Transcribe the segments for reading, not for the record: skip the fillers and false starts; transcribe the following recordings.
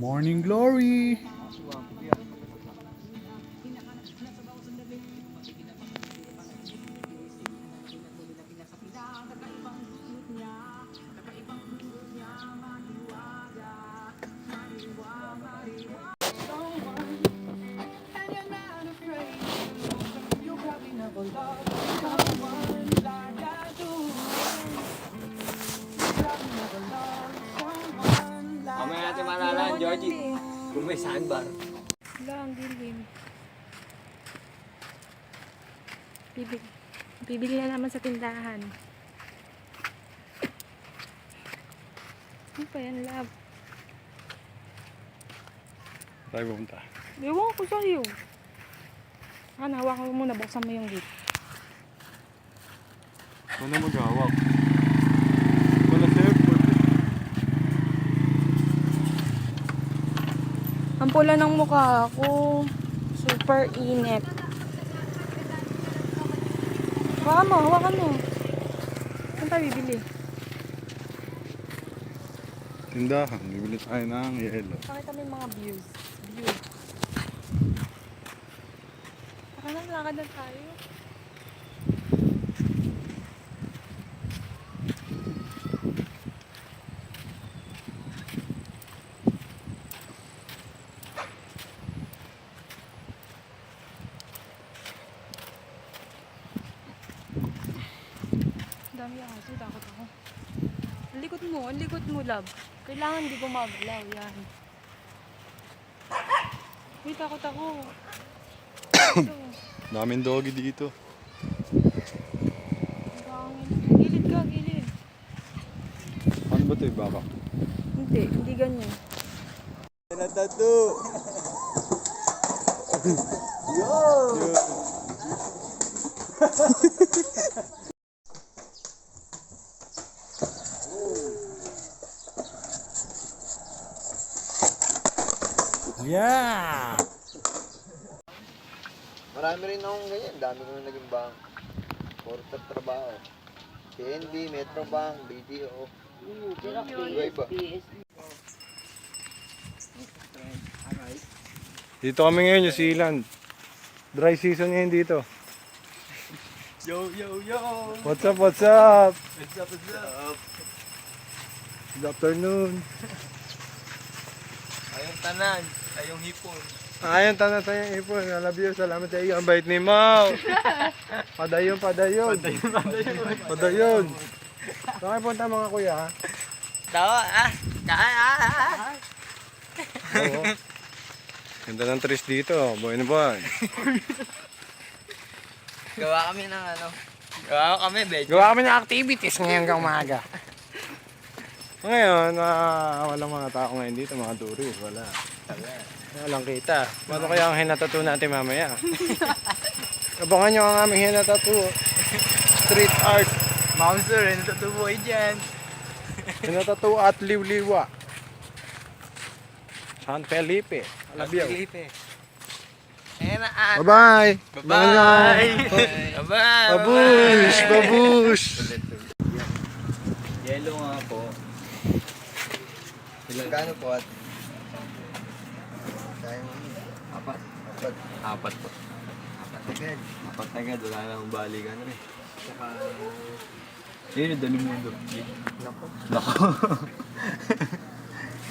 Morning glory! Mamaya natin malalaan, Georgie. Kung may sandbar. Wala, ang dilim. Bibili na naman sa tindahan. Ano pa yan, love? Tayo pumunta. Ewan ko sa'yo. Hawakan mo muna. Buksan mo yung gate. Ano mag-hawak? Wala sa airport. Ang pula ng mukha ko. Super init. Hawakan mo. Saan tayo bibili? Tindahan. Bibili tayo ng yelo. Pakita mo yung mga views. Saka na, lakad na tayo. Dami aso, takot ako. Ang likod mo, love. Kailangan di gumagalaw, yan. Uy, takot ako. Ito, Daming doggy dito. ang hangin. Gilid ka, gilid. Ano ba ito ibaba? Hindi ganyan. Natatu! Yo! Yeah! Marami rin akong ganyan. Dami ko na naging bank. Puro sa trabaho. CNB, Metrobank, BDO. Iba-iba. Dito kami ngayon, New Zealand. Dry season ngayon dito. Yo! What's up, what's up? What's up? Good afternoon. Ayong tanan, ayong hipon. Ayun, tanong tayo yung ipon. I love you. Salamat sa iyo. Ang bait ni Mau. Padayon. Padayon. Saan kayo punta mga kuya? Tawa Oo. Ganda ng trees dito. Buhay na buhay. Gawa kami ng ano. Gawa kami, bedyo. Gawa kami ng activities ngayon hanggang umaga. Ngayon, walang mga tao ngayon dito, mga tourist. Wala. Walang kita. Paano kaya ang hinatattoo natin mamaya? Abangan nyo ang aming hinatattoo. Street art. Mouser, natutuboy dyan. Hinatattoo at liwliwa. San Felipe. Alabiao. Felipe. Ayan na at. Bye-bye. Bye-bye. Bye-bye. Babush. Yellow nga po. Ilang po at? Apat. Apat po. Apat agad. Wala na akong balikan rin. Saka... Yun yung Dalimundo. Nako.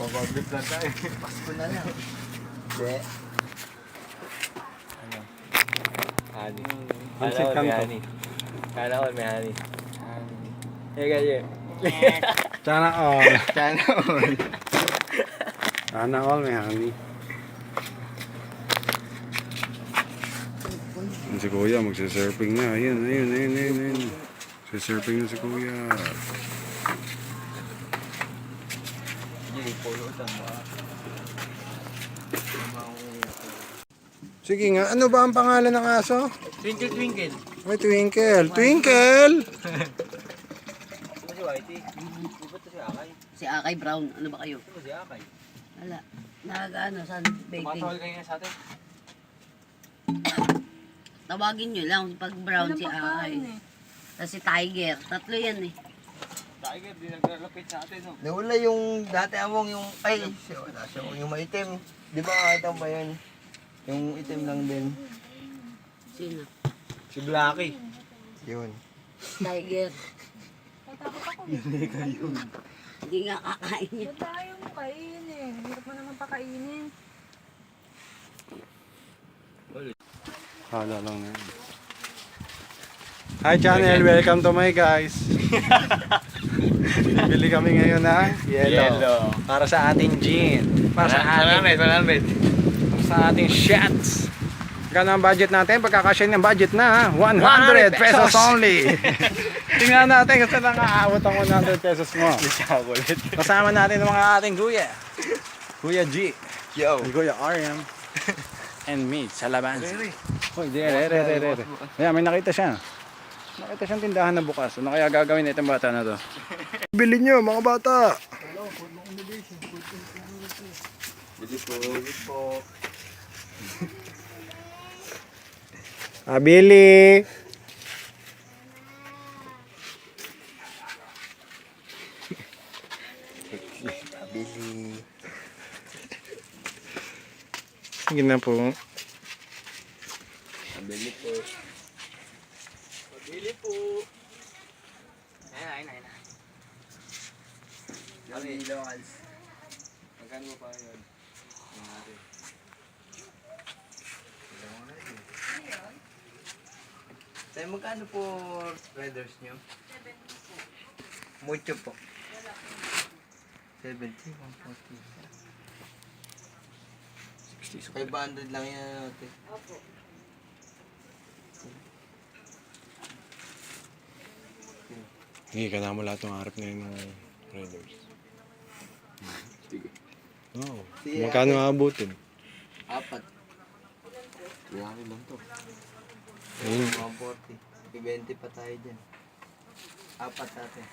Pababit na tayo. Pasko na lang. Hindi. Ano? Honey. Vincent Canto. Kala ko may honey. Eh, ganyan. Sana all. Sana all. Sana all may honey. Si Kuya magsisurfing na. Ayun. Surfing na si Kuya. Sige nga, ano ba ang pangalan ng aso? Twinkle, twinkle. May Twinkle. Twinkle! Ano si Whitey? Di ba ito si Akay? Si Akay Brown, ano ba kayo? Ito ba si Akay? Wala. Nag-ano, sun bathing. Tumatawal kayo nga sa atin. Tawagin nyo lang pag Brown si Walang Akay. pagkain eh. Tapos si Tiger. Tatlo yan eh. Tiger, di naglalapit sa atin, no? Nawala yung dati among yung, ay, wala siya, yung maitim. Di ba nakita mo ba yun? Yung itim lang din. Sino? Si Blackie. Yun. Tiger. Tatakot ako. Hindi nga kakain niya. Ba't ayaw mo kainin eh? Hirap mo naman pakainin. Hala lang yan. Hi channel, welcome to my guys. Bili kami ngayon ng yellow. Para sa ating gin. Para sa ating, 100. sa ating shots. Gano'n ang budget natin? Pagkakasya ng budget na 100 pesos only. Tingnan natin kung saan nakaawat ang 100 pesos mo. Chocolate. Kasama natin ang mga ating kuya. Kuya G. Yo. Kuya RM. And me, sa Labanza. Uy, re. Ayan, may nakita siya. Nakita siyang tindahan na bukas. Ano kaya gagawin na itong bata na to? Bili nyo, mga bata! Bili po. Bili! Bili. Sige na po. Bili po. Bili po. Ayun. Kami locals. Magkano mo pa yun? Tayo magkano po riders nyo? Mucho po. 70, 140. 500 lang yan natin. Hindi, kailangan mo lahat ng harap na yun ng riders. Sige. Oo. Sige, Magkano aabutin? 4. Laki lang to. Ayun. 140. 20 pa tayo dyan. 4 natin.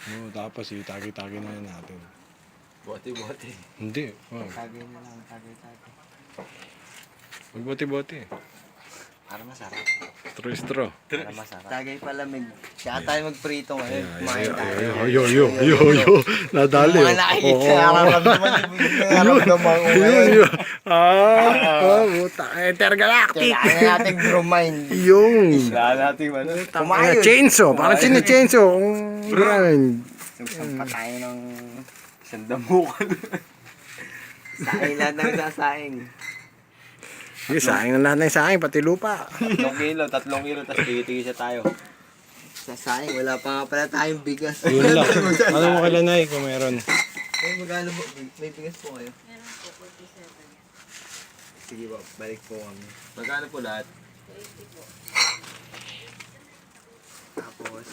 Oo, tapos itagi-tagi na yun natin. Bote. Hindi. Oh. Tagay na lang, tagay. Magbote-bote. Para masarap. Tristro. Para masarap. Tagay palamig. Kaya tayo magprito ngayon. Kumain tayo. Yo. Nadali. Mga nakikita, nararamdaman yung nararamdaman ko ngayon. Puta. Intergalactic. Kailangan natin grind. Yung. Wala natin ano. Kumain. Chainsaw. Parang sini-chainsaw. Grind. Sumpa tayo ng Isang damukan. saing lahat ng sasaing. Sige, sayang na lahat ng sayang, pati lupa. 3 kilo, tapos tigil-tigil siya tayo. Sa saing, wala pa nga pala tayong bigas. Yun lang. Ano mo kailan na kung meron? Ay, magkano po? May bigas po kayo? Sige po, balik po kami. Magkano po lahat? Tapos,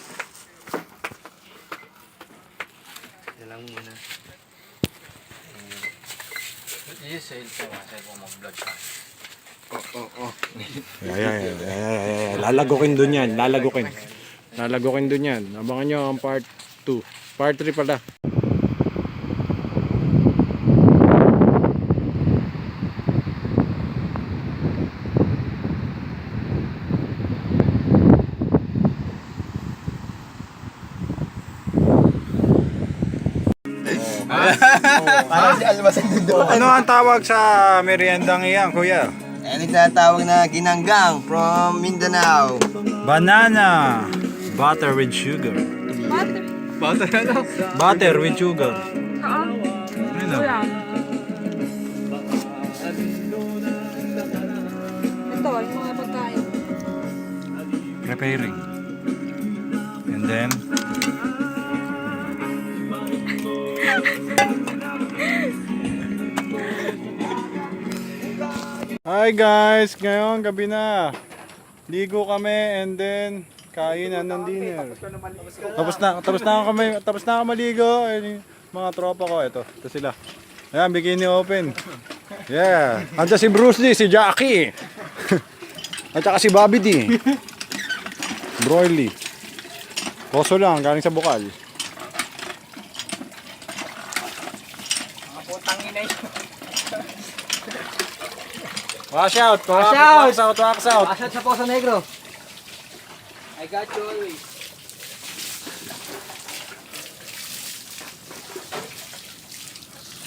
yan lang muna. I-sale po mag-vlog ka. Lalagukin dun yan, Lalagukin dun yan. Abangan nyo ang part 2. Part 3 pala. Parang si Almasan doon. Ano ang tawag sa meriendang iyan, kuya? Ayan nagtatawag na ginanggang from Mindanao. Banana. Butter with sugar. Butter with sugar. Wala. Ito, yung mga pagkain. Preparing. And then Hi guys! Ngayon gabi na. Ligo kami and then kainan ng dinner. Tapos na ako maligo. Ayun yung mga tropa ko ito sila. Ayan, bikini open. Yeah. Andiyan si Bruce Lee, si Jackie. At saka si Bobby D. Broily. Koso lang, galing sa bukal. Wash out! Wax out! Asat sa Poso Negro. I got you always.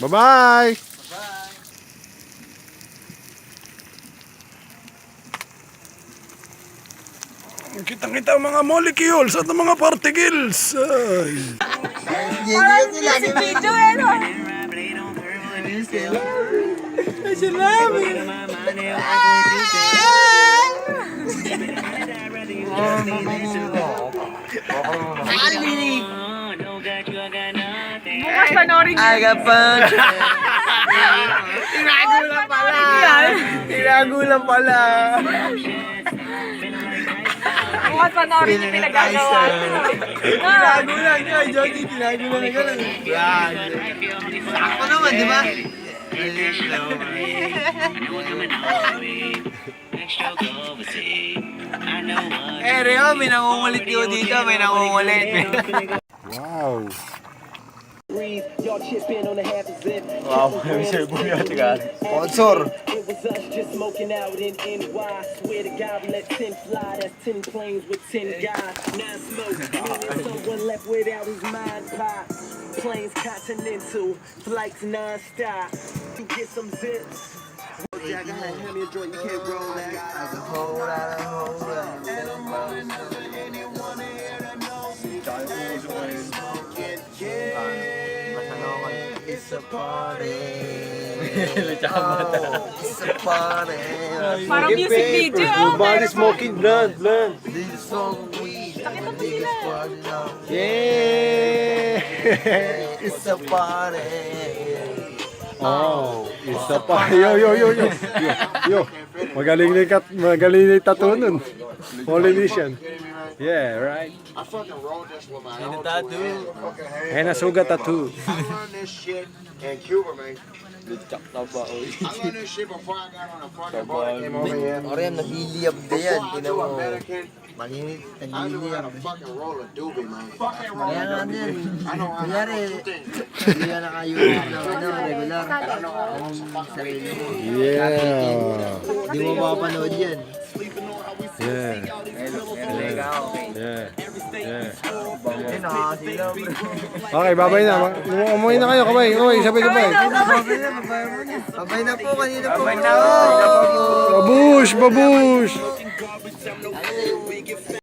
Bye-bye! Kitang-kita ang mga molecules at ang mga particles. Ay. Si Pijo eh, no? Bukas panoorin niyo. Aga pa. Tinagulan pala. Tinagulan pala. Bukas panoorin niyo pinagagawa. Tinagulan niya. Johnny, tinagulan na gano'n. Sakto naman, di ba? Rio, may nangungulit yun dito. May nangungulit. Wow. Wow, may serbo niya. Tiga. Sponsor. It was us just smoking out in NY. Swear to God, we let 10 fly. That's 10 planes with 10 guys. Now smoke, meaning someone left without his mind pop. Planes continental, flights non-stop. You get some zips. Yeah, go ahead, hand me a joint. You can't roll that. It's a party. It's a party. Parang music video. Oh, Body smoking blunt. This song we niggas party now. Yeah! It's a party. Oh, isa pa. Yo. Magaling na yung tattoo nun. Polynesian. Yeah, right. I fucking wrote this with my Sino own tattoo? fucking hand. Henna Suga tattoo. I learned this shit in Cuba, man. Luchak na ba? I learned this shit before I got on a fucking boat and came over here. Oriam, naghiliyab na yan. Before I Tinan knew mo. American, Malinit, I knew how naghiliyab. to fucking roll a doobie, man. Kaya nga yan. I know how to Kunyari, do two things. hindi ka naka-YouTube ng regular. Ang sarili mo. Yeah. Hindi mo mapapanood yan. Yeah. Ayun, nakakasilaw. Okay, babay na. Umuwi na kayo, kabay. Sabay-sabay. Babay na po, kanina po. Babush! Garbage, I'm no good. We get fat.